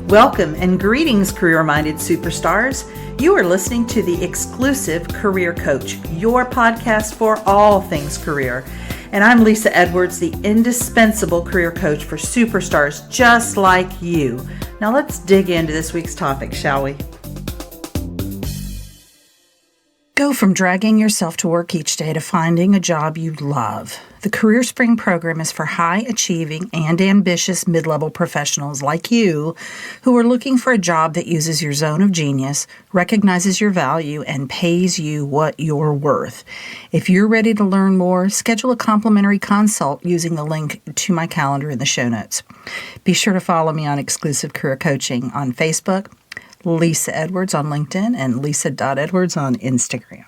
Welcome and greetings, career-minded superstars. You are listening to the exclusive Career Coach, your podcast for all things career. And I'm Lisa Edwards, the indispensable career coach for superstars just like you. Now let's dig into this week's topic, shall we? Go from dragging yourself to work each day to finding a job you love. The Career Spring program is for high-achieving and ambitious mid-level professionals like you who are looking for a job that uses your zone of genius, recognizes your value, and pays you what you're worth. If you're ready to learn more, schedule a complimentary consult using the link to my calendar in the show notes. Be sure to follow me on Exclusive Career Coaching on Facebook, Lisa Edwards on LinkedIn, and Lisa.Edwards on Instagram.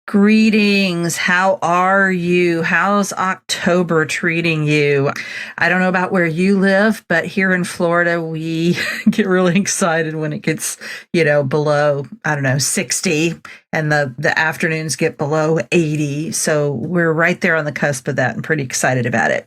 Greetings. How are you? How's October treating you? I don't know about where you live, but here in Florida, we get really excited when it gets, below, 60, and the afternoons get below 80. So we're right there on the cusp of that and pretty excited about it.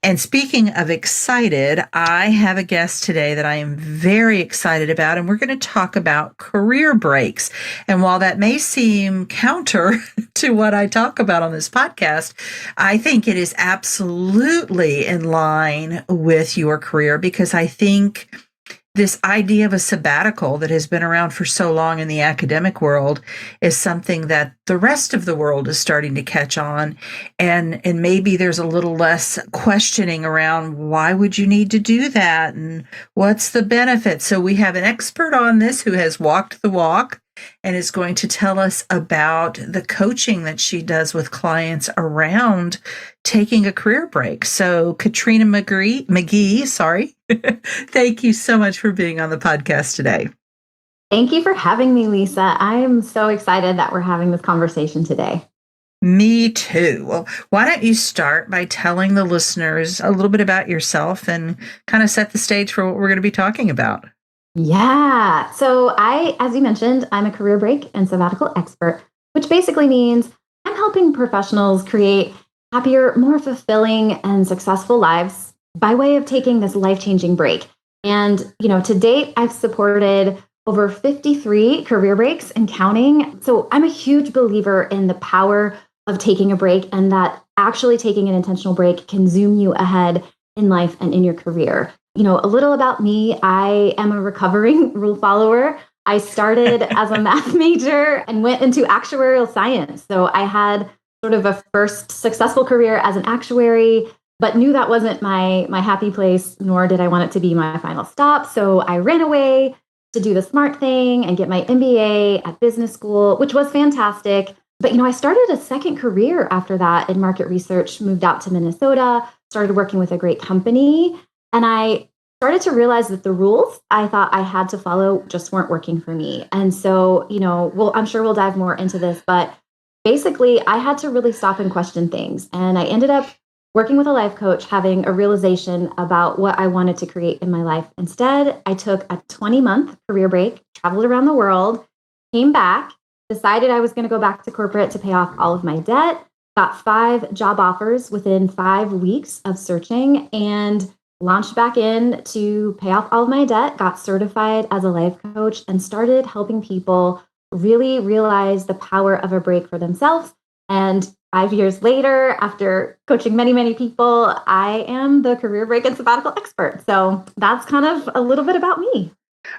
And speaking of excited, I have a guest today that I am very excited about, and we're going to talk about career breaks. And while that may seem counter to what I talk about on this podcast, I think it is absolutely in line with your career, because I think this idea of a sabbatical that has been around for so long in the academic world is something that the rest of the world is starting to catch on. And maybe there's a little less questioning around why would you need to do that and what's the benefit. So we have an expert on this who has walked the walk and is going to tell us about the coaching that she does with clients around taking a career break. So Katrina McGhee, thank you so much for being on the podcast today. Thank you for having me, Lisa. I am so excited that we're having this conversation today. Me too. Well, why don't you start by telling the listeners a little bit about yourself and kind of set the stage for what we're going to be talking about? Yeah. So as you mentioned, I'm a career break and sabbatical expert, which basically means I'm helping professionals create happier, more fulfilling, and successful lives by way of taking this life-changing break. And, to date, I've supported over 53 career breaks and counting. So I'm a huge believer in the power of taking a break, and that actually taking an intentional break can zoom you ahead in life and in your career. A little about me, I am a recovering rule follower. I started as a math major and went into actuarial science. So I had sort of a first successful career as an actuary, but knew that wasn't my happy place, nor did I want it to be my final stop. So I ran away to do the smart thing and get my MBA at business school, which was fantastic. But, I started a second career after that in market research, moved out to Minnesota, started working with a great company. And I started to realize that the rules I thought I had to follow just weren't working for me. And so, I'm sure we'll dive more into this, but basically I had to really stop and question things. And I ended up working with a life coach, having a realization about what I wanted to create in my life. Instead, I took a 20-month career break, traveled around the world, came back, decided I was going to go back to corporate to pay off all of my debt, got 5 job offers within 5 weeks of searching, and launched back in to pay off all of my debt, got certified as a life coach, and started helping people really realize the power of a break for themselves. And 5 years later, after coaching many, many people, I am the career break and sabbatical expert. So that's kind of a little bit about me.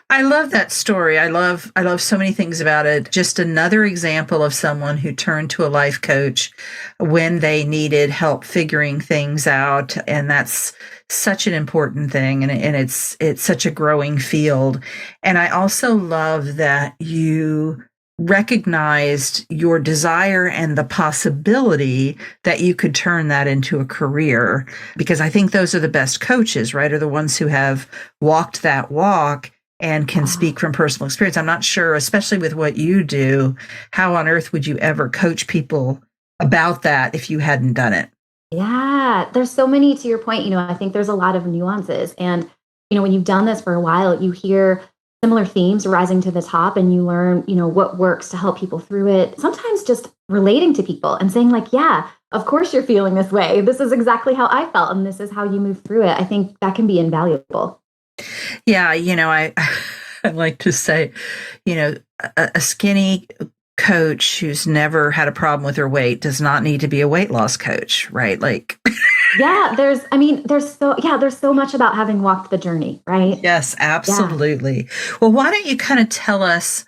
I love that story. I love so many things about it. Just another example of someone who turned to a life coach when they needed help figuring things out. And that's such an important thing. And it's such a growing field. And I also love that you recognized your desire and the possibility that you could turn that into a career, because I think those are the best coaches, right? Are the ones who have walked that walk and can speak from personal experience. I'm not sure, especially with what you do, how on earth would you ever coach people about that if you hadn't done it? Yeah, there's so many, to your point, I think there's a lot of nuances. And, when you've done this for a while, you hear similar themes rising to the top, and you learn, what works to help people through it. Sometimes just relating to people and saying like, yeah, of course you're feeling this way. This is exactly how I felt, and this is how you move through it. I think that can be invaluable. Yeah, I I like to say, a skinny coach who's never had a problem with her weight does not need to be a weight loss coach, right? Like, Yeah, there's so much about having walked the journey, right? yes, Yeah. absolutely. Well, why don't you kind of tell us?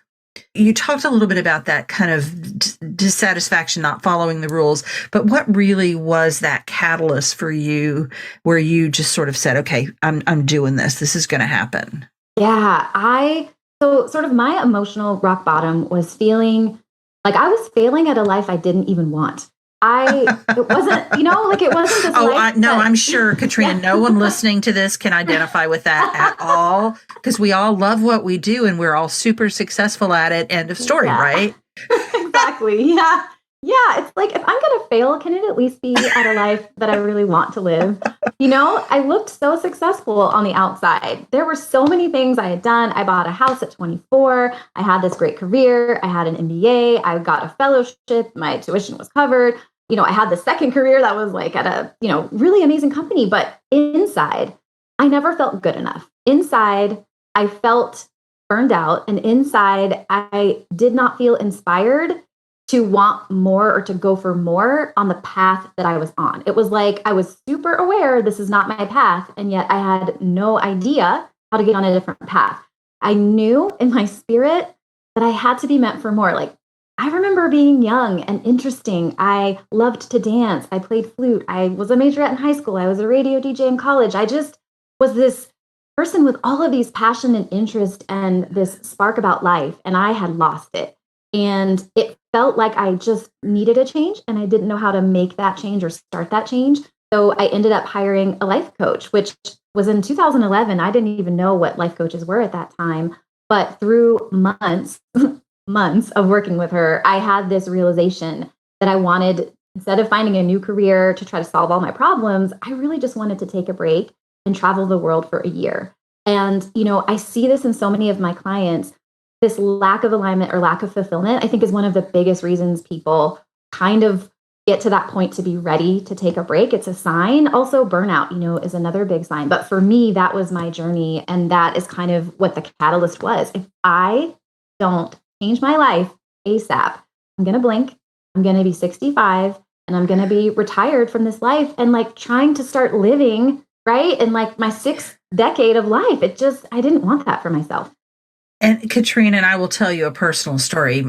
You talked a little bit about that kind of dissatisfaction, not following the rules, but what really was that catalyst for you where you just sort of said, okay, I'm doing this. This is going to happen. Yeah, so sort of my emotional rock bottom was feeling like I was failing at a life I didn't even want. It wasn't, like it wasn't this Oh, life no, that, I'm sure, Katrina, yeah. no one listening to this can identify with that at all because we all love what we do and we're all super successful at it. End of story, Yeah, right? exactly. Yeah. Yeah. It's like, if I'm going to fail, can it at least be at a life that I really want to live? I looked so successful on the outside. There were so many things I had done. I bought a house at 24. I had this great career. I had an MBA. I got a fellowship. My tuition was covered. I had the second career that was like at a, really amazing company. But inside, I never felt good enough. Inside, I felt burned out. And inside, I did not feel inspired to want more or to go for more on the path that I was on. It was like I was super aware this is not my path. And yet I had no idea how to get on a different path. I knew in my spirit that I had to be meant for more. Like, I remember being young and interesting. I loved to dance. I played flute. I was a majorette in high school. I was a radio DJ in college. I just was this person with all of these passion and interest and this spark about life, and I had lost it. And it felt like I just needed a change, and I didn't know how to make that change or start that change. So I ended up hiring a life coach, which was in 2011. I didn't even know what life coaches were at that time. But through months of working with her, I had this realization that I wanted, instead of finding a new career to try to solve all my problems, I really just wanted to take a break and travel the world for a year. And, I see this in so many of my clients. This lack of alignment or lack of fulfillment, I think, is one of the biggest reasons people kind of get to that point to be ready to take a break. It's a sign. Also, burnout, is another big sign. But for me, that was my journey. And that is kind of what the catalyst was. If I don't change my life ASAP, I'm going to blink. I'm going to be 65 and I'm going to be retired from this life and like trying to start living, right? In like my sixth decade of life. I didn't want that for myself. And Katrina, and I will tell you a personal story.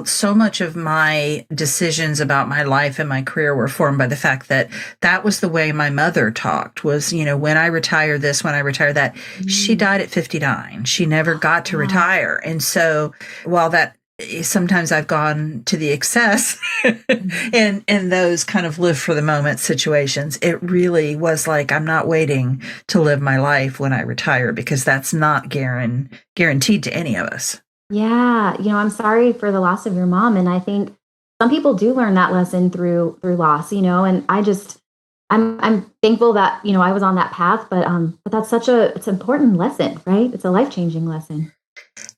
So much of my decisions about my life and my career were formed by the fact that that was the way my mother talked was, when I retire this, when I retire that. She died at 59. She never got to Wow. retire. And so while that sometimes I've gone to the excess and those kind of live for the moment situations, it really was like, I'm not waiting to live my life when I retire because that's not guaranteed to any of us. Yeah, I'm sorry for the loss of your mom, and I think some people do learn that lesson through loss, and I'm thankful that, I was on that path, but that's it's an important lesson, right? It's a life-changing lesson.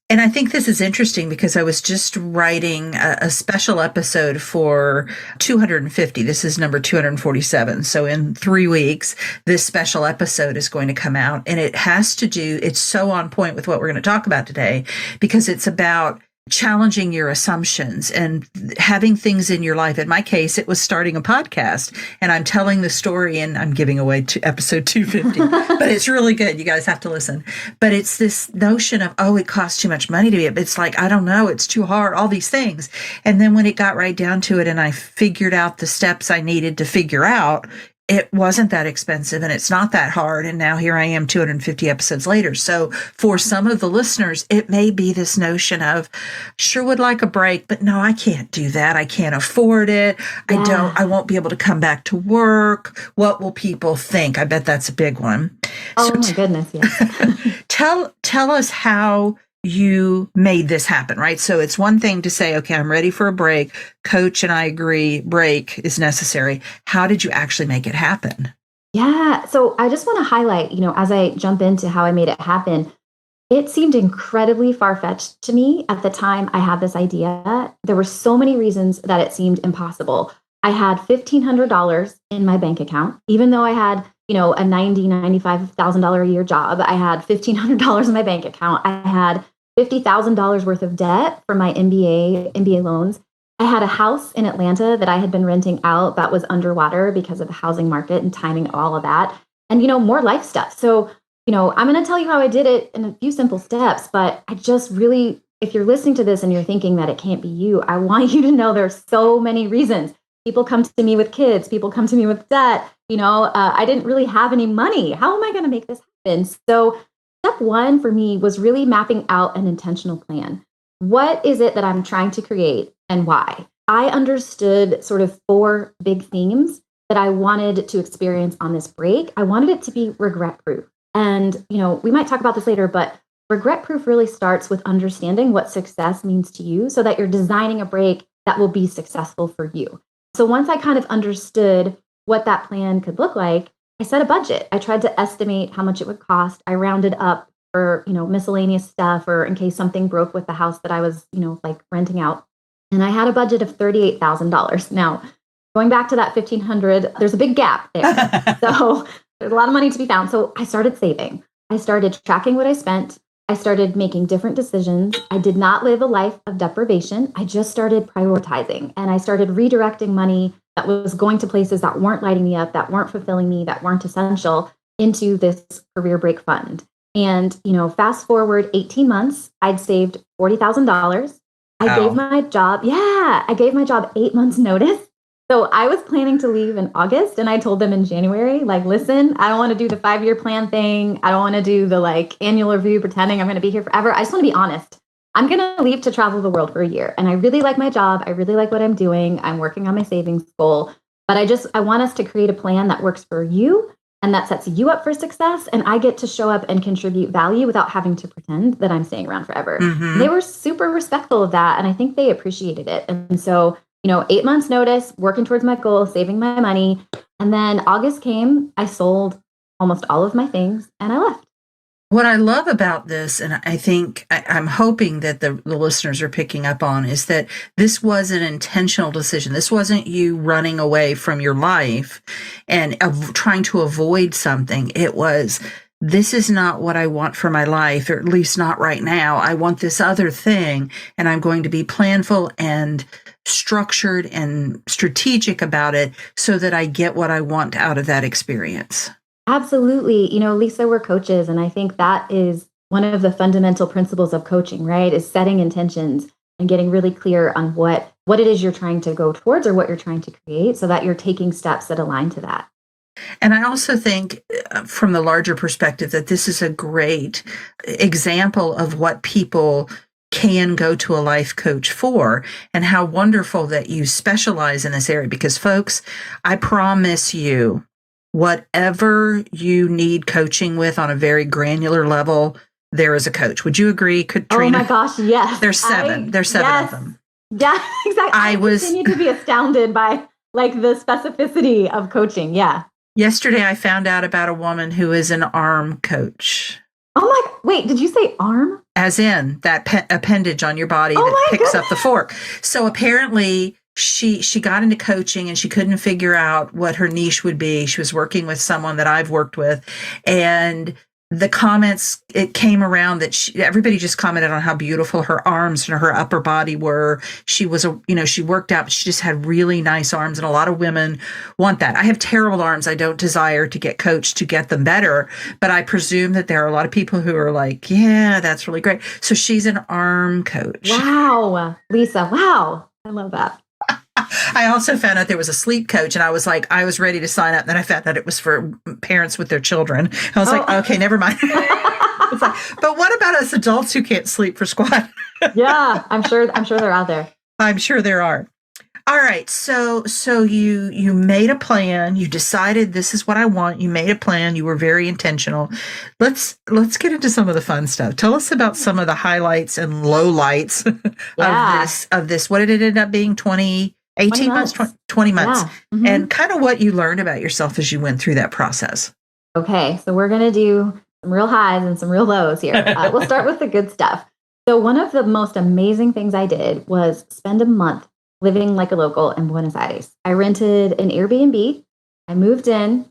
And I think this is interesting because I was just writing a special episode for 250. This is number 247. So in 3 weeks, this special episode is going to come out. And it's so on point with what we're going to talk about today because it's about challenging your assumptions and having things in your life. In my case, it was starting a podcast and I'm telling the story and I'm giving away to episode 250, but it's really good. You guys have to listen. But it's this notion of, oh, it costs too much money to be, it's like, I don't know, it's too hard, all these things. And then when it got right down to it and I figured out the steps I needed to figure out, it wasn't that expensive and it's not that hard. And now here I am 250 episodes later. So for some of the listeners, it may be this notion of sure would like a break, but no, I can't do that. I can't afford it. Yeah. I won't be able to come back to work. What will people think? I bet that's a big one. Oh So my goodness, yes. tell us how you made this happen, right? So it's one thing to say, okay, I'm ready for a break. Coach and I agree, break is necessary. How did you actually make it happen? Yeah. So I just want to highlight, as I jump into how I made it happen, it seemed incredibly far-fetched to me at the time I had this idea. There were so many reasons that it seemed impossible. I had $1,500 in my bank account, even though I had a $95,000 a year job. I had $1,500 in my bank account. I had $50,000 worth of debt for my MBA loans. I had a house in Atlanta that I had been renting out that was underwater because of the housing market and timing, all of that. And, more life stuff. So, I'm going to tell you how I did it in a few simple steps, but I just really, if you're listening to this and you're thinking that it can't be you, I want you to know there's so many reasons. People come to me with kids. People come to me with debt. I didn't really have any money. How am I going to make this happen? So step one for me was really mapping out an intentional plan. What is it that I'm trying to create and why? I understood sort of 4 big themes that I wanted to experience on this break. I wanted it to be regret proof. And, we might talk about this later, but regret proof really starts with understanding what success means to you so that you're designing a break that will be successful for you. So once I kind of understood what that plan could look like, I set a budget. I tried to estimate how much it would cost. I rounded up for, miscellaneous stuff or in case something broke with the house that I was, like renting out. And I had a budget of $38,000. Now, going back to that 1,500, there's a big gap there. So there's a lot of money to be found. So I started saving. I started tracking what I spent. I started making different decisions. I did not live a life of deprivation. I just started prioritizing and I started redirecting money that was going to places that weren't lighting me up, that weren't fulfilling me, that weren't essential into this career break fund. And, fast forward 18 months, I'd saved $40,000. I gave my job 8 months notice. So I was planning to leave in August and I told them in January, like, listen, I don't want to do the 5-year plan thing. I don't want to do the annual review pretending I'm going to be here forever. I just want to be honest. I'm going to leave to travel the world for a year. And I really like my job. I really like what I'm doing. I'm working on my savings goal. But I want us to create a plan that works for you and that sets you up for success. And I get to show up and contribute value without having to pretend that I'm staying around forever. Mm-hmm. They were super respectful of that. And I think they appreciated it. And so 8 months notice, working towards my goal, saving my money. And then August came, I sold almost all of my things and I left. What I love about this, and I think I'm hoping that the listeners are picking up on, is that this was an intentional decision. This wasn't you running away from your life and trying to avoid something. It was, this is not what I want for my life, or at least not right now. I want this other thing, and I'm going to be planful and structured and strategic about it so that I get what I want out of that experience. Absolutely. Lisa, we're coaches, and I think that is one of the fundamental principles of coaching, right? Is setting intentions and getting really clear on what it is you're trying to go towards or what you're trying to create so that you're taking steps that align to that. And I also think from the larger perspective that this is a great example of what people can go to a life coach for, and how wonderful that you specialize in this area. Because folks, I promise you, whatever you need coaching with on a very granular level, there is a coach. Would you agree, Katrina? Oh my gosh, yes. There's 7. There's 7 yes. of them. Yeah, exactly. I continue to be astounded by the specificity of coaching. Yeah. Yesterday, I found out about a woman who is an arm coach. Oh my, wait, did you say arm? As in that appendage on your body that picks up the fork. So apparently she got into coaching and she couldn't figure out what her niche would be. She was working with someone that I've worked with, and the comments, it came around that everybody just commented on how beautiful her arms and her upper body were. She was she worked out, but she just had really nice arms, and a lot of women want that. I have terrible arms. I don't desire to get coached to get them better, but I presume that there are a lot of people who are like, yeah, that's really great. So she's an arm coach. Wow, Lisa. Wow. I love that. I also found out there was a sleep coach, and I was ready to sign up. And then I found out it was for parents with their children. I was like, okay, never mind. It's like, but what about us adults who can't sleep for squat? Yeah, I'm sure they're out there. I'm sure there are. All right. So you made a plan. You decided this is what I want. You made a plan. You were very intentional. Let's get into some of the fun stuff. Tell us about some of the highlights and lowlights of this. What did it end up being? 18 months, 20 months. Yeah. Mm-hmm. And kind of what you learned about yourself as you went through that process. Okay. So we're going to do some real highs and some real lows here. We'll start with the good stuff. So one of the most amazing things I did was spend a month living like a local in Buenos Aires. I rented an Airbnb. I moved in.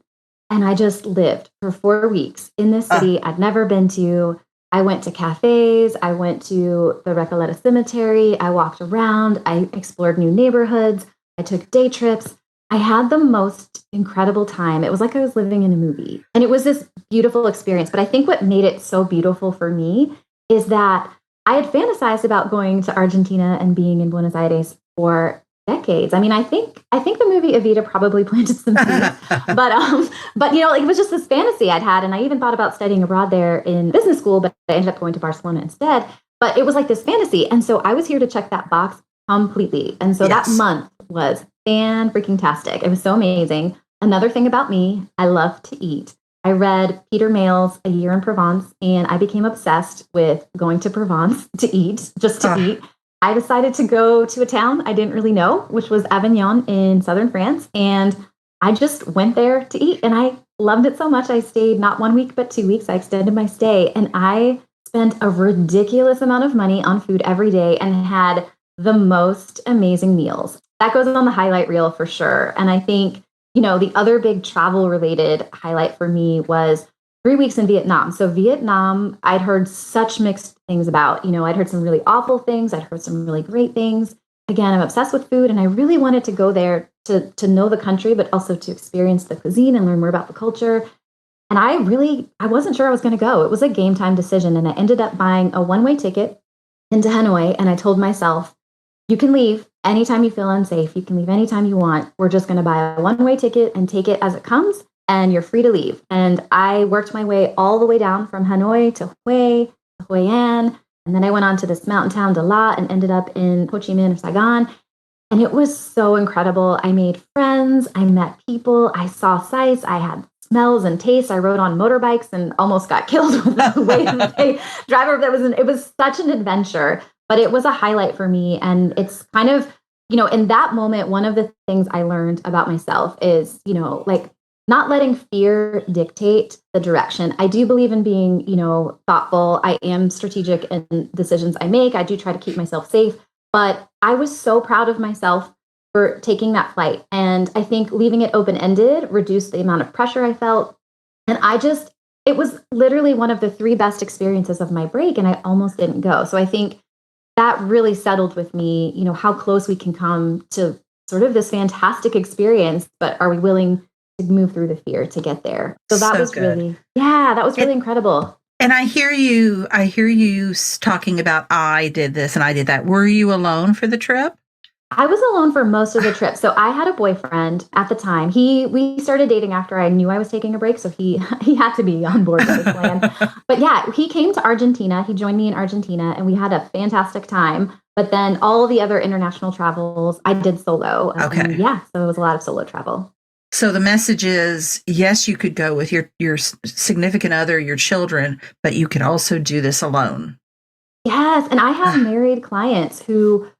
And I just lived for 4 weeks in this Uh, city I'd never been to. I went to cafes. I went to the Recoleta Cemetery. I walked around. I explored new neighborhoods. I took day trips. I had the most incredible time. It was like I was living in a movie. And it was this beautiful experience. But I think what made it so beautiful for me is that I had fantasized about going to Argentina and being in Buenos Aires for decades. I mean, I think the movie Evita probably planted some seeds, but like it was just this fantasy I'd had, and I even thought about studying abroad there in business school, but I ended up going to Barcelona instead. But it was like this fantasy, and so I was here to check that box completely. And so that yes. month was fan freaking tastic. It was so amazing. Another thing about me, I love to eat. I read Peter Mail's A Year in Provence, and I became obsessed with going to Provence to eat, just to eat. I decided to go to a town I didn't really know, which was Avignon in southern France. And I just went there to eat, and I loved it so much. I stayed not 1 week, but 2 weeks. I extended my stay, and I spent a ridiculous amount of money on food every day and had the most amazing meals. That goes on the highlight reel for sure. And I think, the other big travel related highlight for me was 3 weeks in Vietnam. So Vietnam, I'd heard such mixed things about. I'd heard some really awful things. I'd heard some really great things. Again, I'm obsessed with food, and I really wanted to go there to know the country, but also to experience the cuisine and learn more about the culture. And I wasn't sure I was going to go. It was a game time decision, and I ended up buying a one-way ticket into Hanoi. And I told myself, you can leave anytime you feel unsafe. You can leave anytime you want. We're just going to buy a one-way ticket and take it as it comes, and you're free to leave. And I worked my way all the way down from Hanoi to Hue An, and then I went on to this mountain town, Dalat, and ended up in Ho Chi Minh or Saigon. And it was so incredible. I made friends. I met people. I saw sights. I had smells and tastes. I rode on motorbikes and almost got killed with the way that they driver. It was such an adventure, but it was a highlight for me. And it's kind of, in that moment, one of the things I learned about myself is, like not letting fear dictate the direction. I do believe in being, thoughtful. I am strategic in decisions I make. I do try to keep myself safe, but I was so proud of myself for taking that flight. And I think leaving it open-ended reduced the amount of pressure I felt. And it was literally one of the 3 best experiences of my break, and I almost didn't go. So I think that really settled with me, how close we can come to sort of this fantastic experience, but are we willing to move through the fear to get there? So that was good. that was really incredible. And I hear you talking about, I did this and I did that. Were you alone for the trip? I was alone for most of the trip. So I had a boyfriend at the time. We started dating after I knew I was taking a break, so he had to be on board with this plan. But yeah, he came to Argentina. He joined me in Argentina, and we had a fantastic time. But then all the other international travels, I did solo. Okay. So it was a lot of solo travel. So the message is, yes, you could go with your significant other, your children, but you could also do this alone. Yes, and I have married clients who,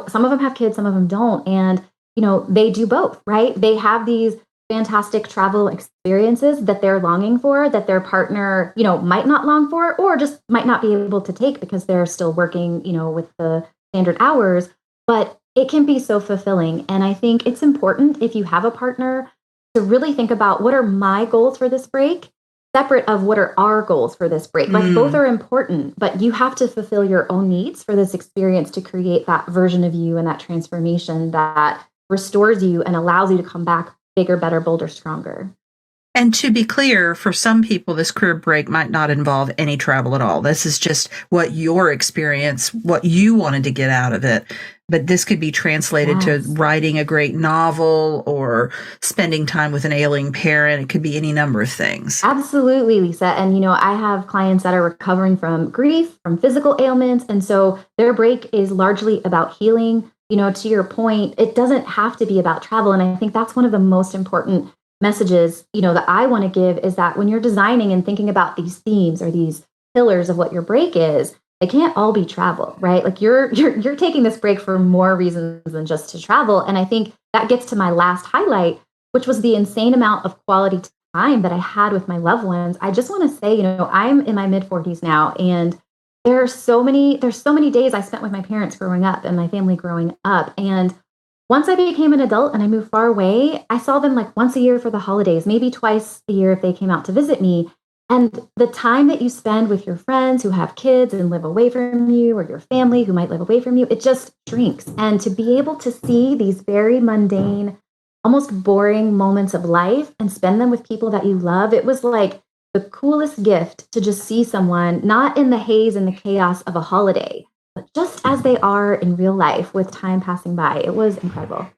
some of them have kids, some of them don't. And, they do both, right? They have these fantastic travel experiences that they're longing for, that their partner, might not long for, or just might not be able to take because they're still working, with the standard hours. But it can be so fulfilling. And I think it's important, if you have a partner, to really think about, what are my goals for this break, separate of what are our goals for this break. Like both are important, but you have to fulfill your own needs for this experience to create that version of you and that transformation that restores you and allows you to come back bigger, better, bolder, stronger. And to be clear, for some people, this career break might not involve any travel at all. This is just what your experience, what you wanted to get out of it. But this could be translated to writing a great novel or spending time with an ailing parent. It could be any number of things. Absolutely, Lisa. And, I have clients that are recovering from grief, from physical ailments. And so their break is largely about healing. To your point, it doesn't have to be about travel. And I think that's one of the most important messages, that I want to give, is that when you're designing and thinking about these themes or these pillars of what your break is, they can't all be travel, right? Like you're taking this break for more reasons than just to travel. And I think that gets to my last highlight, which was the insane amount of quality time that I had with my loved ones. I just want to say, I'm in my mid-40s now, and there's so many days I spent with my parents growing up and my family growing up. And once I became an adult and I moved far away, I saw them like once a year for the holidays, maybe twice a year if they came out to visit me. And the time that you spend with your friends who have kids and live away from you, or your family who might live away from you, it just shrinks. And to be able to see these very mundane, almost boring moments of life and spend them with people that you love, it was like the coolest gift to just see someone not in the haze and the chaos of a holiday, but just as they are in real life with time passing by. It was incredible.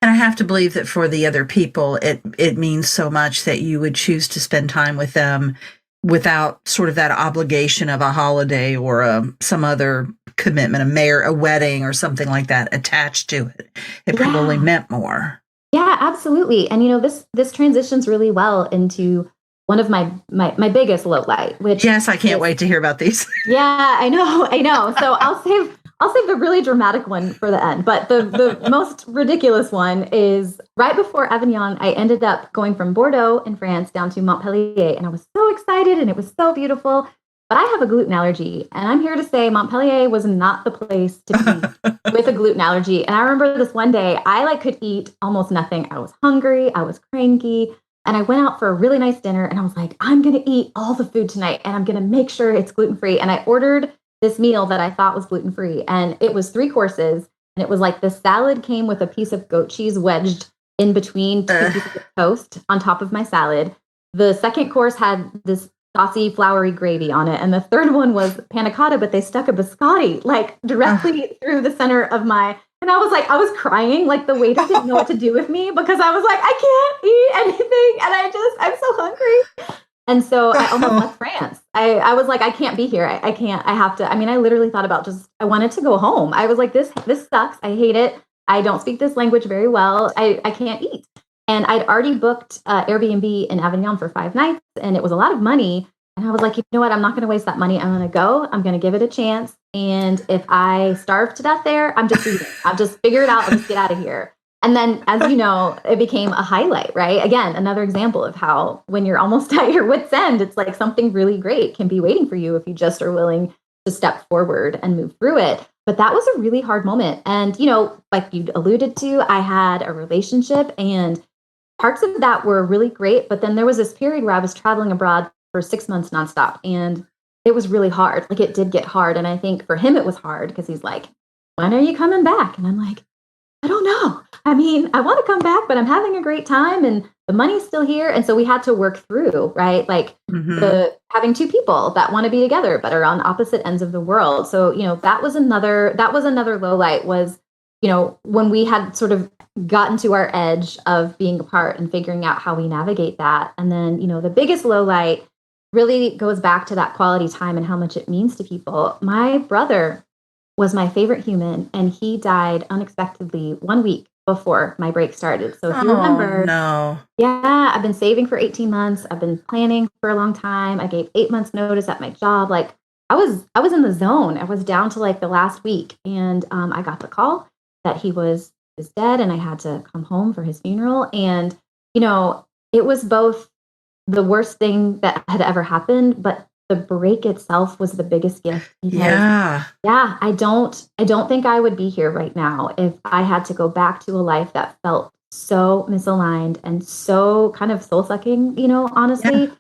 And I have to believe that for the other people, it means so much that you would choose to spend time with them without sort of that obligation of a holiday or some other commitment, a wedding or something like that attached to it. It probably meant more. Yeah, absolutely. And this transitions really well into one of my biggest low light, which yes, I can't wait to hear about these. Yeah, I know. So I'll save the really dramatic one for the end. But the most ridiculous one is right before Avignon, I ended up going from Bordeaux in France down to Montpellier, and I was so excited and it was so beautiful. But I have a gluten allergy, and I'm here to say Montpellier was not the place to be with a gluten allergy. And I remember this one day, I could eat almost nothing. I was hungry, I was cranky, and I went out for a really nice dinner, and I was like, I'm going to eat all the food tonight, and I'm going to make sure it's gluten-free. And I ordered this meal that I thought was gluten-free, and it was 3 courses, and it was like the salad came with a piece of goat cheese wedged in between 2 pieces of toast on top of my salad. The second course had this saucy, floury gravy on it. And the third one was panna cotta, but they stuck a biscotti directly through the center of my, and I was crying. Like the waiter didn't know what to do with me because I was like, I can't eat anything. And I'm so hungry. And so I almost left France. I was like, I can't be here. I can't, I have to, I literally thought about I wanted to go home. I was like, this sucks. I hate it. I don't speak this language very well. I can't eat. And I'd already booked Airbnb in Avignon for 5 nights, and it was a lot of money. And I was like, you know what? I'm not going to waste that money. I'm going to go. I'm going to give it a chance. And if I starve to death there, I'm just leaving. I'll just figure it out. I'll just get out of here. And then, as you know, it became a highlight, right? Again, another example of how when you're almost at your wit's end, it's like something really great can be waiting for you if you just are willing to step forward and move through it. But that was a really hard moment. And, like you alluded to, I had a relationship, and parts of that were really great. But then there was this period where I was traveling abroad for 6 months nonstop. And it was really hard. Like it did get hard. And I think for him, it was hard because he's like, when are you coming back? And I'm like, I don't know. I want to come back, but I'm having a great time and the money's still here. And so we had to work through, right? Like having 2 people that want to be together, but are on opposite ends of the world. So, that was another low light was, when we had sort of gotten to our edge of being apart and figuring out how we navigate that. And then, the biggest low light really goes back to that quality time and how much it means to people. My brother was my favorite human, and he died unexpectedly 1 week before my break started. So if you remember, yeah, I've been saving for 18 months. I've been planning for a long time. I gave 8 months notice at my job. Like I was in the zone. I was down to like the last week, and I got the call that he was dead, and I had to come home for his funeral. And it was both the worst thing that had ever happened, but the break itself was the biggest gift. Yeah, I don't think I would be here right now if I had to go back to a life that felt so misaligned and so kind of soul sucking, honestly,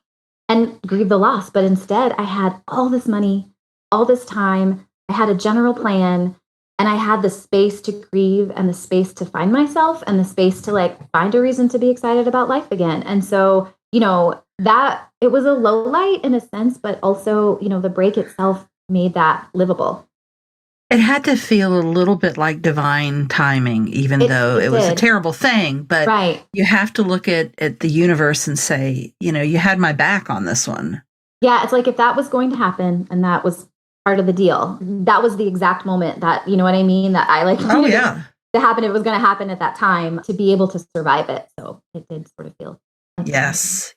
and grieve the loss. But instead, I had all this money, all this time. I had a general plan, and I had the space to grieve and the space to find myself and the space to find a reason to be excited about life again. And so, that it was a low light in a sense, but also, the break itself made that livable. It had to feel a little bit like divine timing, even though it was a terrible thing. But you have to look at the universe and say, you had my back on this one. Yeah, it's like if that was going to happen and that was part of the deal, that was the exact moment that, you know what I mean? That I to happen. It was going to happen at that time to be able to survive it. So it did sort of feel. Yes.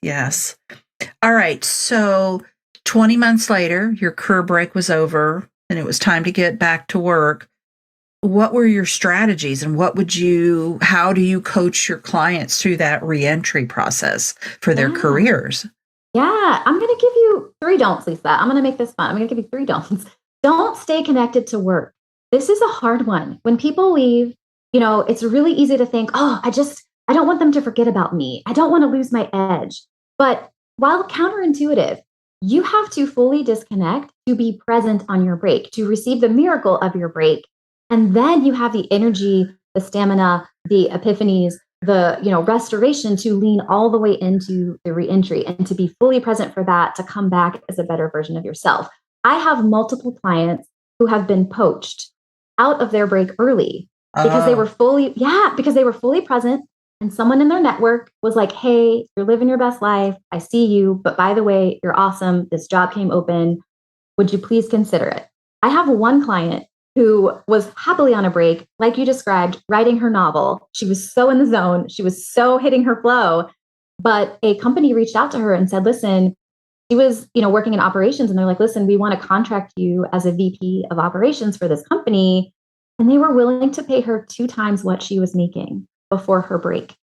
All right. So 20 months later, your career break was over and it was time to get back to work. What were your strategies and how do you coach your clients through that reentry process for their careers? Yeah, I'm going to give you 3 don'ts, Lisa. I'm going to make this fun. I'm going to give you 3 don'ts. Don't stay connected to work. This is a hard one. When people leave, it's really easy to think, oh, I don't want them to forget about me. I don't want to lose my edge. But while counterintuitive, you have to fully disconnect to be present on your break, to receive the miracle of your break. And then you have the energy, the stamina, the epiphanies, the restoration to lean all the way into the reentry and to be fully present for that, to come back as a better version of yourself. I have multiple clients who have been poached out of their break early because they were fully present, and someone in their network was like, hey, you're living your best life. I see you. But by the way, you're awesome. This job came open. Would you please consider it? I have one client who was happily on a break, like you described, writing her novel. She was so in the zone. She was so hitting her flow. But a company reached out to her and said, listen, she was, working in operations. And they're like, listen, we want to contract you as a VP of operations for this company. And they were willing to pay her 2 times what she was making before her break.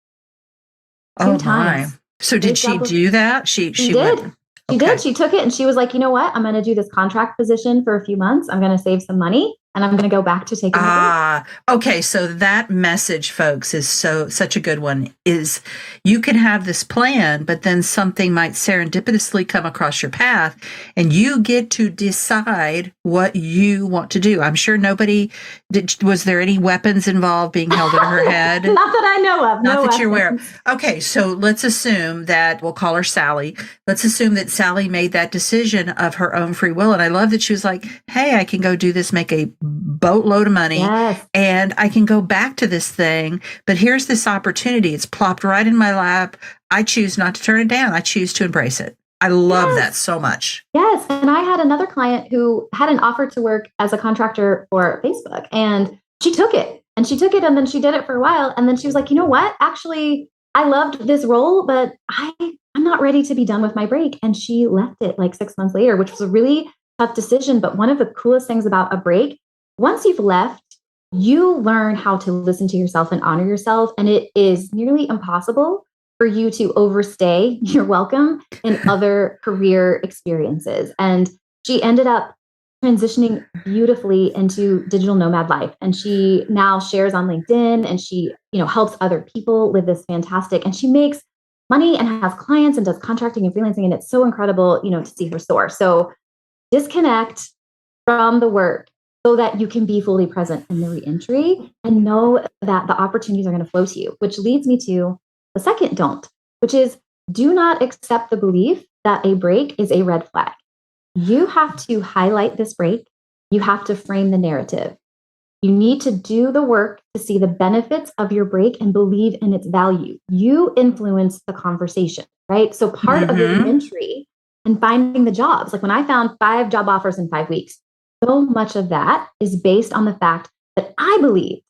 Oh, 2 times. So did she do that? She did. She did. She took it and she was like, you know what? I'm going to do this contract position for a few months. I'm going to save some money and I'm going to go back to taking the break. Okay. So that message, folks, is such a good one. Is you can have this plan, but then something might serendipitously come across your path and you get to decide what you want to do. I'm sure was there any weapons involved being held in her head? Not that I know of. Not that you're aware of. Okay. So let's assume that we'll call her Sally. Let's assume that Sally made that decision of her own free will. And I love that she was like, hey, I can go do this, make a boatload of money, and I can go back to this thing. But here's this opportunity. It's plopped right in my lap. I choose not to turn it down. I choose to embrace it. I love that so much. Yes. And I had another client who had an offer to work as a contractor for Facebook, and she took it. And then she did it for a while. And then she was like, you know what? Actually, I loved this role, but I'm not ready to be done with my break. And she left it like 6 months later, which was a really tough decision. But one of the coolest things about a break, once you've left, you learn how to listen to yourself and honor yourself. And it is nearly impossible for you to overstay your welcome in other career experiences. And she ended up transitioning beautifully into digital nomad life. And she now shares on LinkedIn and she, helps other people live this fantastic, and she makes money and has clients and does contracting and freelancing. And it's so incredible, to see her soar. So disconnect from the work so that you can be fully present in the reentry and know that the opportunities are going to flow to you, which leads me to the second don't, which is do not accept the belief that a break is a red flag. You have to highlight this break. You have to frame the narrative. You need to do the work to see the benefits of your break and believe in its value. You influence the conversation, right? So part of the reentry and finding the jobs, like when I found 5 job offers in 5 weeks, so much of that is based on the fact that I believe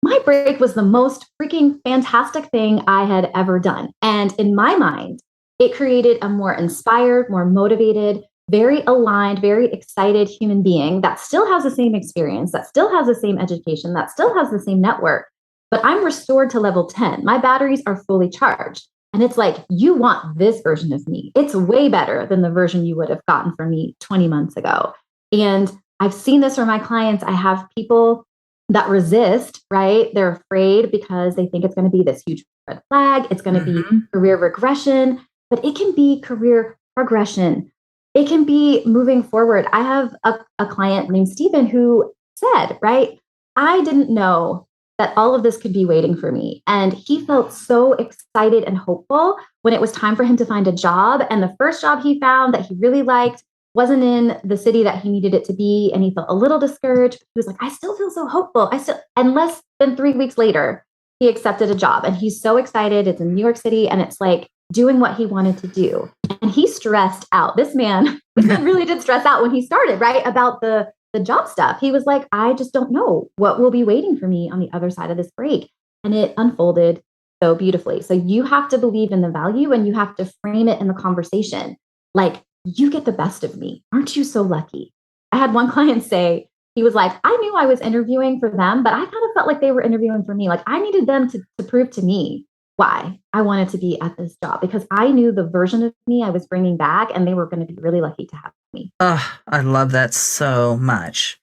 my break was the most freaking fantastic thing I had ever done. And in my mind, it created a more inspired, more motivated, very aligned, very excited human being that still has the same experience, that still has the same education, that still has the same network, but I'm restored to level 10. My batteries are fully charged. And it's like, you want this version of me. It's way better than the version you would have gotten from me 20 months ago. And I've seen this from my clients. I have people that resist, right? They're afraid because they think it's going to be this huge red flag. It's going to be career regression, but it can be career progression. It can be moving forward. I have a client named Stephen who said, right, I didn't know that all of this could be waiting for me. And he felt so excited and hopeful when it was time for him to find a job. And the first job he found that he really liked wasn't in the city that he needed it to be. And he felt a little discouraged. He was like, I still feel so hopeful. And less than 3 weeks later, he accepted a job and he's so excited. It's in New York City and it's like doing what he wanted to do. And he stressed out. This man really did stress out when he started, right? About the job stuff. He was like, I just don't know what will be waiting for me on the other side of this break. And it unfolded so beautifully. So you have to believe in the value and you have to frame it in the conversation. Like, you get the best of me. Aren't you so lucky? I had one client say, he was like, I knew I was interviewing for them, but I kind of felt like they were interviewing for me. Like I needed them to prove to me why I wanted to be at this job because I knew the version of me I was bringing back and they were going to be really lucky to have me. Oh, I love that so much.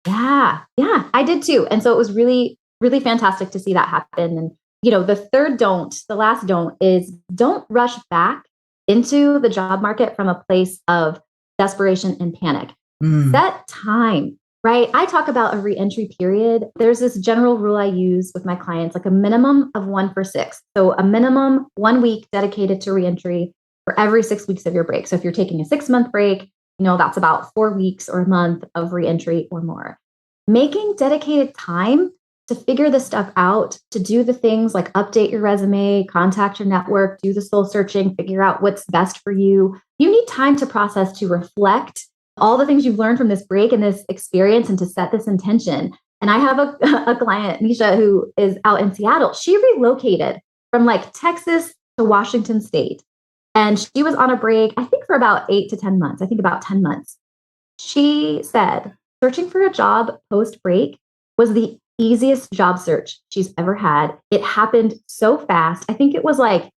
Yeah, I did too. And so it was really really fantastic to see that happen. And, the last don't is don't rush back into the job market from a place of desperation and panic. Set time, right? I talk about a reentry period. There's this general rule I use with my clients, like a minimum of 1 for 6. So a minimum 1 week dedicated to reentry for every 6 weeks of your break. So if you're taking a 6-month break, that's about 4 weeks or a month of reentry or more. Making dedicated time to figure this stuff out, to do the things like update your resume, contact your network, do the soul searching, figure out what's best for you. You need time to process, to reflect all the things you've learned from this break and this experience, and to set this intention. And I have a client, Misha, who is out in Seattle. She relocated from like Texas to Washington State. And she was on a break, I think for about 8 to 10 months. I think about 10 months. She said searching for a job post-break was the easiest job search she's ever had. It happened so fast. I think it was like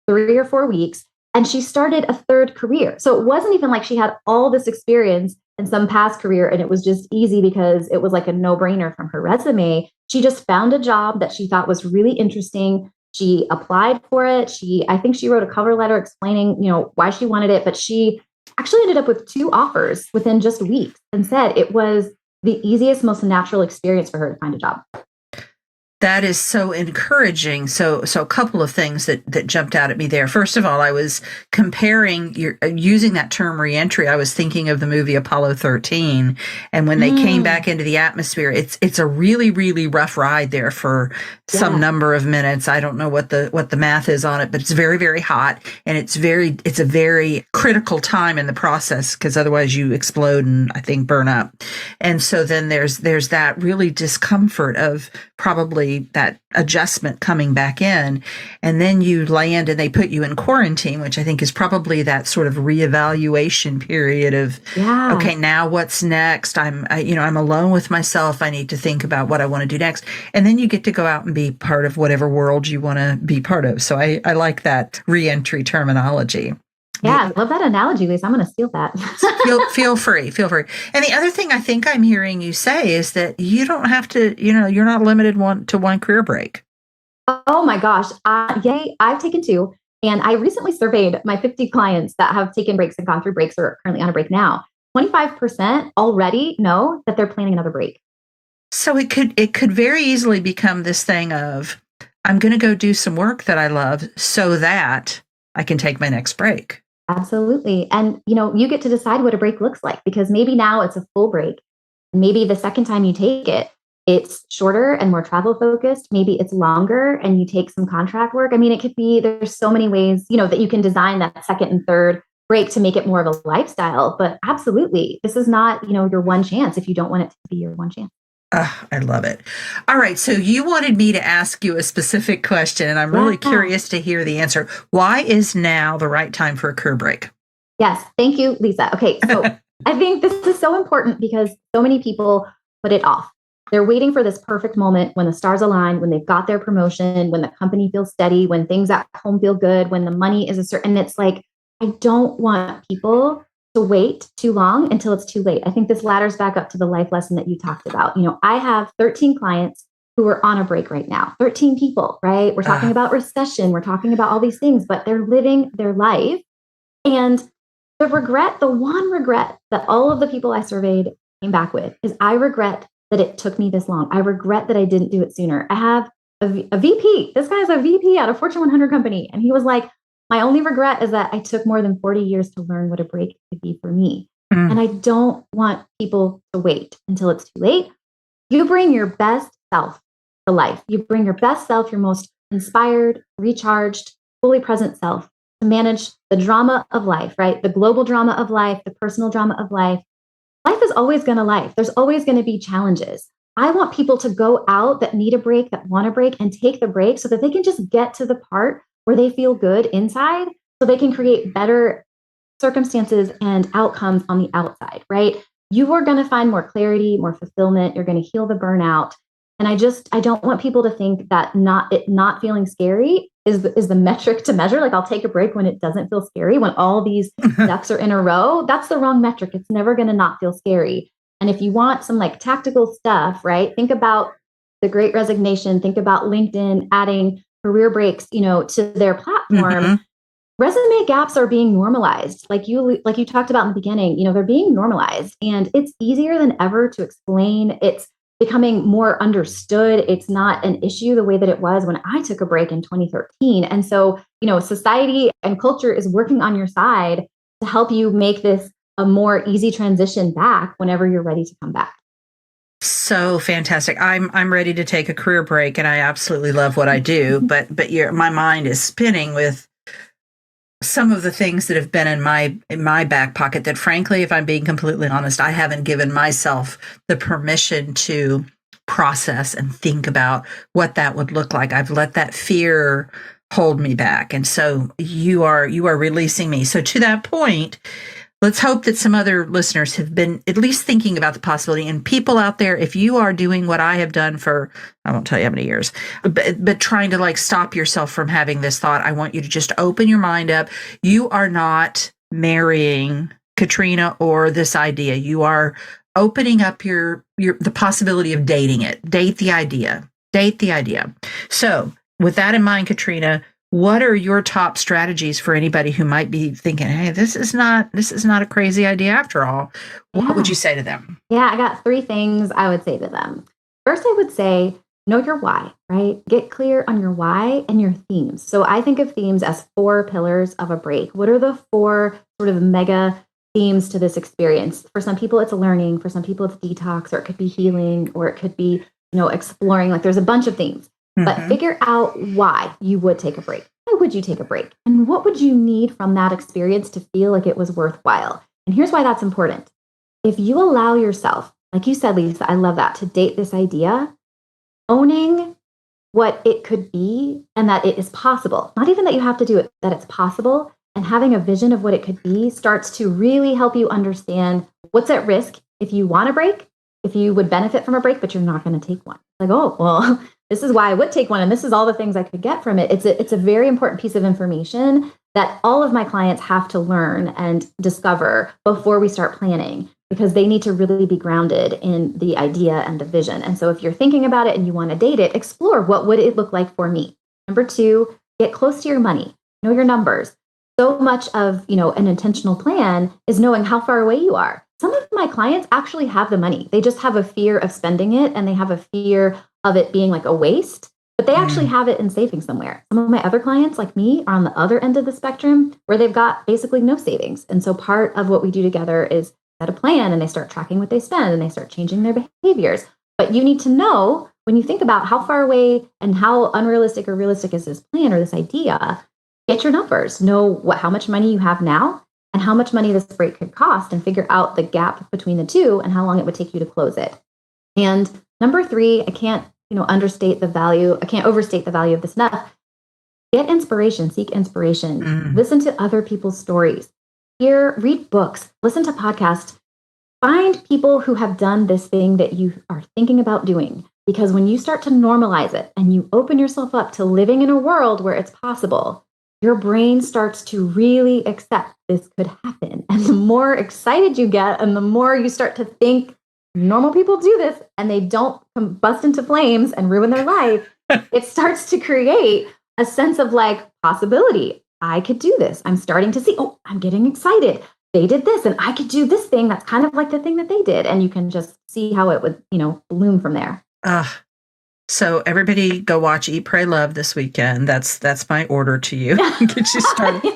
3 or 4 weeks. And she started a third career. So it wasn't even like she had all this experience in some past career and it was just easy because it was like a no-brainer from her resume. She just found a job that she thought was really interesting. She applied for it. I think she wrote a cover letter explaining, why she wanted it, but she actually ended up with 2 offers within just weeks and said it was the easiest, most natural experience for her to find a job. That is so encouraging. So a couple of things that jumped out at me there. First of all, I was comparing using that term reentry. I was thinking of the movie Apollo 13, and when they came back into the atmosphere, it's a really, really rough ride there for some number of minutes. I don't know what the math is on it, but it's very, very hot, and it's a very critical time in the process because otherwise you explode and I think burn up. And so then there's that really discomfort of probably that adjustment coming back in, and then you land and they put you in quarantine, which I think is probably that sort of reevaluation period of, okay, now what's next? I'm alone with myself. I need to think about what I want to do next. And then you get to go out and be part of whatever world you want to be part of. So I like that reentry terminology. Yeah, I love that analogy, Lisa. I'm going to steal that. feel free. And the other thing I think I'm hearing you say is that you don't have to, you're not limited to one career break. Oh my gosh. Yay. I've taken 2. And I recently surveyed my 50 clients that have taken breaks and gone through breaks or are currently on a break now. 25% already know that they're planning another break. So it could very easily become this thing of, I'm going to go do some work that I love so that I can take my next break. Absolutely. And, you get to decide what a break looks like, because maybe now it's a full break. Maybe the second time you take it, it's shorter and more travel focused. Maybe it's longer and you take some contract work. I mean, it could be, there's so many ways, that you can design that second and third break to make it more of a lifestyle. But absolutely, this is not, your one chance if you don't want it to be your one chance. I love it. All right. So you wanted me to ask you a specific question, and I'm really curious to hear the answer. Why is now the right time for a career break? Yes. Thank you, Lisa. Okay. So I think this is so important because so many people put it off. They're waiting for this perfect moment when the stars align, when they've got their promotion, when the company feels steady, when things at home feel good, when the money is a certain, and it's like, I don't want people to wait too long until it's too late. I think this ladders back up to the life lesson that you talked about. I have 13 clients who are on a break right now. 13 people, right? We're talking about recession. We're talking about all these things, but they're living their life. And the one regret that all of the people I surveyed came back with is, I regret that it took me this long. I regret that I didn't do it sooner. I have a VP. This guy's a VP at a Fortune 100 company. And he was like, my only regret is that I took more than 40 years to learn what a break could be for me. And I don't want people to wait until it's too late. You bring your best self to life. You bring your best self, your most inspired, recharged, fully present self to manage the drama of life, right? The global drama of life, the personal drama of life. Life is always going to life. There's always going to be challenges. I want people to go out that need a break, that want a break, and take the break so that they can just get to the part where they feel good inside, so they can create better circumstances and outcomes on the outside, right? You are going to find more clarity, more fulfillment. You're going to heal the burnout. And I don't want people to think that not feeling scary is the metric to measure. Like, I'll take a break when it doesn't feel scary, when all these ducks are in a row. That's the wrong metric. It's never going to not feel scary. And if you want some like tactical stuff, right? Think about the Great Resignation, think about LinkedIn adding career breaks, to their platform. Mm-hmm. Resume gaps are being normalized. Like you talked about in the beginning, they're being normalized, and it's easier than ever to explain. It's becoming more understood. It's not an issue the way that it was when I took a break in 2013. And so, society and culture is working on your side to help you make this a more easy transition back whenever you're ready to come back. So fantastic. I'm ready to take a career break, and I absolutely love what I do, but my mind is spinning with some of the things that have been in my back pocket that, frankly, if I'm being completely honest, I haven't given myself the permission to process and think about what that would look like. I've let that fear hold me back. And so you are releasing me. So to that point, let's hope that some other listeners have been at least thinking about the possibility. And people out there, if you are doing what I have done for, I won't tell you how many years, but trying to stop yourself from having this thought, I want you to just open your mind up. You are not marrying Katrina or this idea. You are opening up the possibility of dating it. Date the idea. So with that in mind, Katrina, what are your top strategies for anybody who might be thinking, hey, this is not a crazy idea after all? What would you say to them? Yeah, I got 3 things I would say to them. First, I would say, know your why, right? Get clear on your why and your themes. So I think of themes as 4 pillars of a break. What are the 4 sort of mega themes to this experience? For some people, it's learning. For some people, it's detox, or it could be healing, or it could be, exploring. There's a bunch of themes. But figure out why you would take a break. Why would you take a break? And what would you need from that experience to feel like it was worthwhile? And here's why that's important. If you allow yourself, like you said, Lisa, I love that, to date this idea, owning what it could be and that it is possible, not even that you have to do it, that it's possible, and having a vision of what it could be starts to really help you understand what's at risk if you want a break, if you would benefit from a break, but you're not going to take one. Oh, well, this is why I would take one, and this is all the things I could get from it. It's a very important piece of information that all of my clients have to learn and discover before we start planning, because they need to really be grounded in the idea and the vision. And so if you're thinking about it and you want to date it, explore what would it look like for me. Number 2, get close to your money. Know your numbers. So much of, an intentional plan is knowing how far away you are. Some of my clients actually have the money. They just have a fear of spending it, and they have a fear of it being like a waste, but they actually have it in savings somewhere. Some of my other clients, like me, are on the other end of the spectrum where they've got basically no savings. And so part of what we do together is set a plan, and they start tracking what they spend, and they start changing their behaviors. But you need to know, when you think about how far away and how unrealistic or realistic is this plan or this idea, get your numbers, know how much money you have now and how much money this break could cost, and figure out the gap between the two and how long it would take you to close it. And number 3, I can't, overstate the value of this enough. Get inspiration, seek inspiration, listen to other people's stories, read books, listen to podcasts, find people who have done this thing that you are thinking about doing. Because when you start to normalize it and you open yourself up to living in a world where it's possible, your brain starts to really accept this could happen. And the more excited you get and the more you start to think normal people do this and they don't bust into flames and ruin their life, it starts to create a sense of possibility. I could do this. I'm starting to see, I'm getting excited. They did this and I could do this thing that's kind of like the thing that they did. And you can just see how it would, bloom from there. So everybody go watch Eat, Pray, Love this weekend. That's my order to you. Get you started.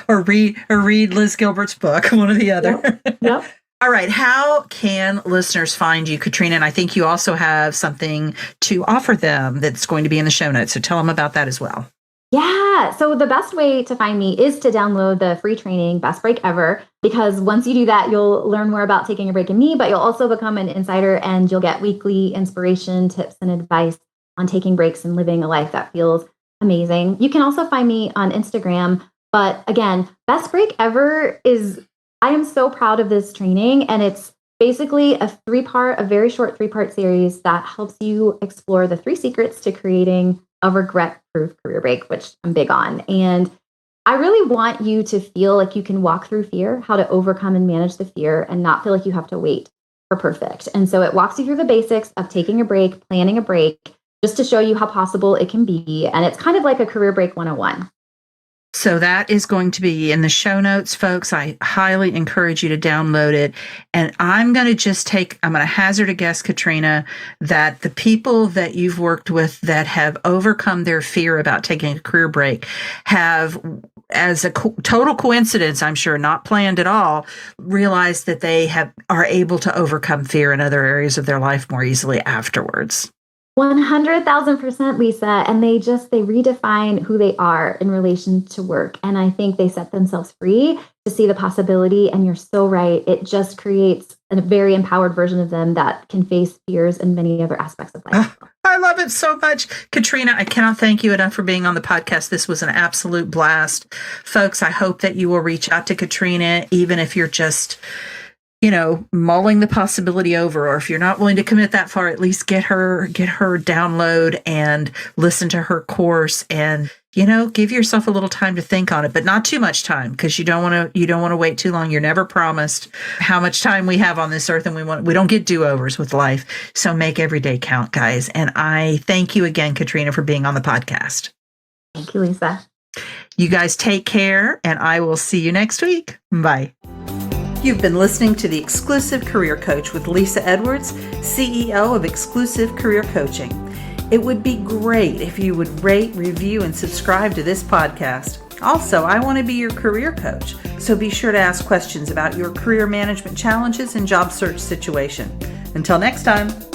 or read Liz Gilbert's book, one or the other. Yep. All right. How can listeners find you, Katrina? And I think you also have something to offer them that's going to be in the show notes. So tell them about that as well. Yeah. So the best way to find me is to download the free training, Best Break Ever, because once you do that, you'll learn more about taking a break in me, but you'll also become an insider and you'll get weekly inspiration, tips, and advice on taking breaks and living a life that feels amazing. You can also find me on Instagram. But again, Best Break Ever I am so proud of this training, and it's basically a very short 3-part series that helps you explore the 3 secrets to creating a regret-proof career break, which I'm big on. And I really want you to feel like you can walk through fear, how to overcome and manage the fear and not feel like you have to wait are perfect. And so it walks you through the basics of taking a break, planning a break, just to show you how possible it can be. And it's kind of like a career break 101. So that is going to be in the show notes, folks. I highly encourage you to download it. And I'm going to hazard a guess, Katrina, that the people that you've worked with that have overcome their fear about taking a career break have, as a total coincidence, I'm sure not planned at all, realized that they are able to overcome fear in other areas of their life more easily afterwards. 100,000%, Lisa. And they redefine who they are in relation to work. And I think they set themselves free to see the possibility. And you're so right. It just creates a very empowered version of them that can face fears and many other aspects of life. I love it so much. Katrina, I cannot thank you enough for being on the podcast. This was an absolute blast. Folks, I hope that you will reach out to Katrina, even if you're just mulling the possibility over, or if you're not willing to commit that far, at least get her download and listen to her course, and give yourself a little time to think on it, but not too much time, because you don't want to wait too long. You're never promised how much time we have on this earth, and we don't get do-overs with life. So make every day count, guys. And I thank you again, Katrina, for being on the podcast. Thank you, Lisa. You guys take care, and I will see you next week. Bye. You've been listening to The Exclusive Career Coach with Lisa Edwards, CEO of Exclusive Career Coaching. It would be great if you would rate, review, and subscribe to this podcast. Also, I want to be your career coach, so be sure to ask questions about your career management challenges and job search situation. Until next time.